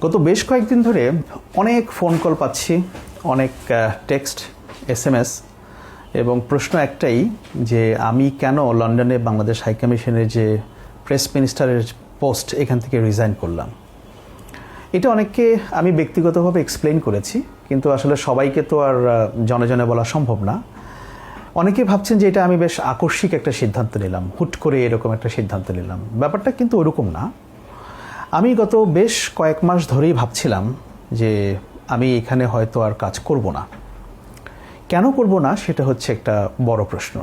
গত বেশ কয়েকদিন ধরে অনেক ফোন কল পাচ্ছি, অনেক টেক্সট, SMS এবং প্রশ্ন একটাই যে আমি কেন লন্ডনে বাংলাদেশ হাইকমিশনের যে প্রেস মিনিস্টারের পোস্ট এখান থেকে রিজাইন করলাম। এটা অনেককে আমি ব্যক্তিগতভাবে এক্সপ্লেইন করেছি, কিন্তু আসলে সবাইকে তো আর জনে জনে বলা সম্ভব না। অনেকে ভাবছেন যে এটা আমি বেশ আকস্মিক একটা সিদ্ধান্ত নিলাম, হুট করে এরকম একটা সিদ্ধান্ত নিলাম। ব্যাপারটা কিন্তু ওরকম না। আমি গত বেশ কয়েক মাস ধরেই ভাবছিলাম যে আমি এখানে হয়তো আর কাজ করব না। কেন করব না সেটা হচ্ছে একটা বড় প্রশ্ন।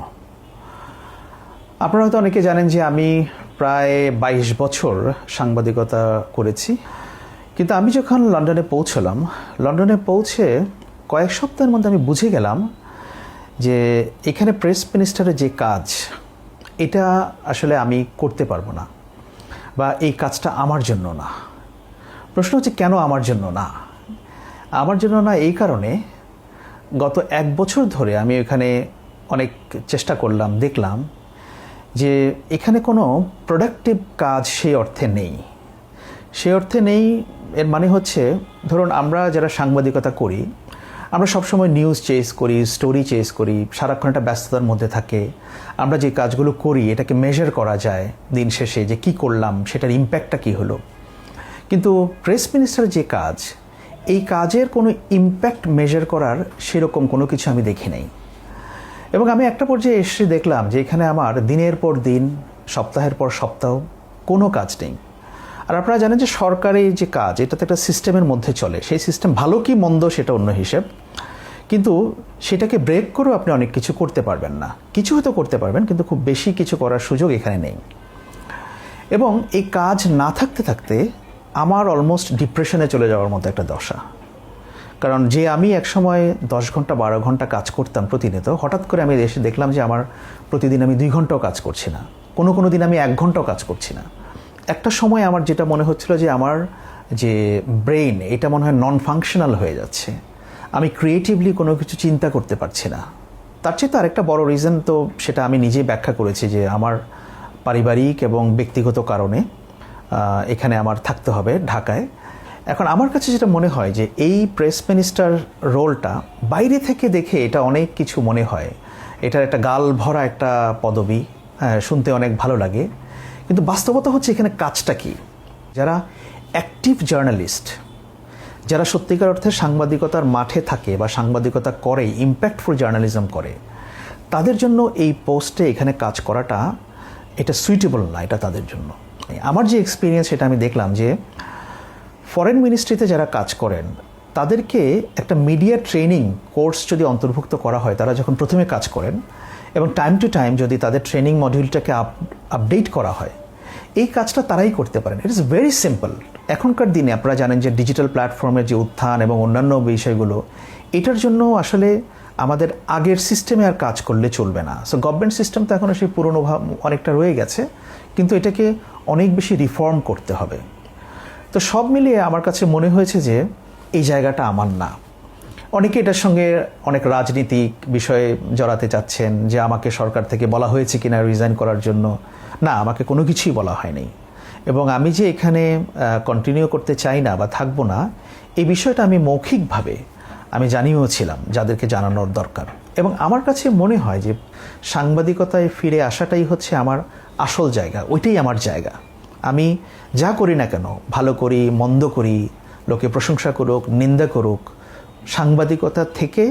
আপনারা হয়তো অনেকে জানেন যে আমি প্রায় 22 বছর সাংবাদিকতা করেছি, কিন্তু আমি যখন লন্ডনে পৌঁছলাম, লন্ডনে পৌঁছে কয়েক সপ্তাহের মধ্যে আমি বুঝে গেলাম যে এখানে প্রেস মিনিস্টারের যে কাজ, এটা আসলে আমি করতে পারবো না, বা এই কাজটা আমার জন্য না। প্রশ্ন হচ্ছে কেন আমার জন্য না? আমার জন্য না এই কারণে, গত 1 বছর ধরে আমি এখানে অনেক চেষ্টা করলাম, দেখলাম যে এখানে কোনো প্রোডাক্টিভ কাজ সেই অর্থে নেই। সেই অর্থে নেই এর মানে হচ্ছে, ধরুন আমরা যারা সাংবাদিকতা করি, আমরা সবসময় নিউজ চেস করি, স্টোরি চেস করি, সারাক্ষণ একটা ব্যস্ততার মধ্যে থাকে। আমরা যে কাজগুলো করি এটাকে মেজার করা যায় দিন শেষে, যে কি করলাম, সেটার ইম্প্যাক্টটা কী হলো। কিন্তু প্রেস মিনিস্টারের যে কাজ, এই কাজের কোনো ইম্প্যাক্ট মেজার করার সেরকম কোনো কিছু আমি দেখি নাই। এবং আমি একটা পর্যায়ে এসে দেখলাম যে এখানে আমার দিনের পর দিন, সপ্তাহের পর সপ্তাহ কোনো কাজ নেই। আর আপনারা জানেন যে সরকারি যে কাজ, এটা তো একটা সিস্টেমের মধ্যে চলে। সেই সিস্টেম ভালো কি মন্দ সেটা অন্য হিসেব, কিন্তু সেটাকে ব্রেক করেও আপনি অনেক কিছু করতে পারবেন না। কিছু হয়তো করতে পারবেন, কিন্তু খুব বেশি কিছু করার সুযোগ এখানে নেই। এবং এই কাজ না থাকতে থাকতে আমার অলমোস্ট ডিপ্রেশনে চলে যাওয়ার মতো একটা দশা। কারণ যে আমি একসময় 10 ঘন্টা 12 ঘন্টা কাজ করতাম প্রতিনিয়ত, হঠাৎ করে আমি এসে দেখলাম যে আমার প্রতিদিন আমি 2 ঘন্টাও কাজ করছি না, কোনো দিন আমি 1 ঘন্টাও কাজ করছি না। একটা সময় আমার যেটা মনে হচ্ছিল যে আমার যে ব্রেইন, এটা মনে হয় নন ফাংশনাল হয়ে যাচ্ছে। আমি ক্রিয়েটিভলি কোনো কিছু চিন্তা করতে পারছি না। তার চেয়ে তো আরেকটা বড় রিজন, তো সেটা আমি নিজেই ব্যাখ্যা করেছি, যে আমার পারিবারিক এবং ব্যক্তিগত কারণে এখানে আমার থাকতে হবে ঢাকায়। এখন আমার কাছে যেটা মনে হয় যে এই প্রেস মিনিস্টার রোলটা বাইরে থেকে দেখে এটা অনেক কিছু মনে হয়, এটার একটা গাল ভরা একটা পদবি, শুনতে অনেক ভালো লাগে। কিন্তু বাস্তবতা হচ্ছে এখানে কাজটা কি? যারা অ্যাক্টিভ জার্নালিস্ট, যারা সত্যিকার অর্থে সাংবাদিকতার মাঠে থাকে বা সাংবাদিকতা করে, ইম্প্যাক্টফুল জার্নালিজম করে, তাদের জন্য এই পোস্টে এখানে কাজ করাটা এটা সুইটেবল না, এটা তাদের জন্য। আমার যে এক্সপিরিয়েন্স, সেটা আমি দেখলাম যে ফরেন মিনিস্ট্রিতে যারা কাজ করেন, তাদেরকে একটা মিডিয়া ট্রেনিং কোর্স যদি অন্তর্ভুক্ত করা হয়, তারা যখন প্রথমে কাজ করেন, এবং টাইম টু টাইম যদি তাদের ট্রেনিং মডিউলটাকে আপডেট করা হয়, এই কাজটা তারাই করতে পারেন। It is very simple. এখনকার দিনে আপনারা জানেন যে ডিজিটাল প্ল্যাটফর্মের যে উত্থান এবং অন্যান্য বিষয়গুলো, এটার জন্য আসলে আমাদের আগের সিস্টেমে আর কাজ করলে চলবে না। সো গভর্নমেন্ট সিস্টেম তো এখনও সেই পুরনো অনেকটা রয়ে গেছে, কিন্তু এটাকে অনেক বেশি রিফর্ম করতে হবে। তো সব মিলিয়ে আমার কাছে মনে হয়েছে যে এই জায়গাটা আমার না। অনেকে এটার সঙ্গে অনেক রাজনীতিক বিষয়ে জড়াতে চাচ্ছেন, যে আমাকে সরকার থেকে বলা হয়েছে কিনা রিজাইন করার জন্য। না, আমাকে কোনো কিছুই বলা হয়নি। এবং আমি যে এখানে কন্টিনিউ করতে চাই না বা থাকবো না, এই বিষয়টা আমি মৌখিকভাবে আমি জানিয়েওছিলাম যাদেরকে জানানোর দরকার। এবং আমার কাছে মনে হয় যে সাংবাদিকতায় ফিরে আসাটাই হচ্ছে আমার আসল জায়গা, ওইটাই আমার জায়গা। আমি যা করি না কেন, ভালো করি মন্দ করি, লোকে প্রশংসা করুক নিন্দা করুক, সাংবাদিকতা থেকে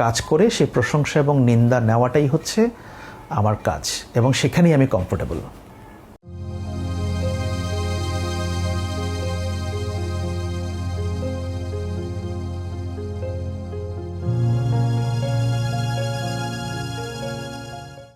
কাজ করে সেই প্রশংসা এবং নিন্দা নেওয়াটাই হচ্ছে আমার কাজ, এবং সেখানেই আমি কমফোর্টেবল।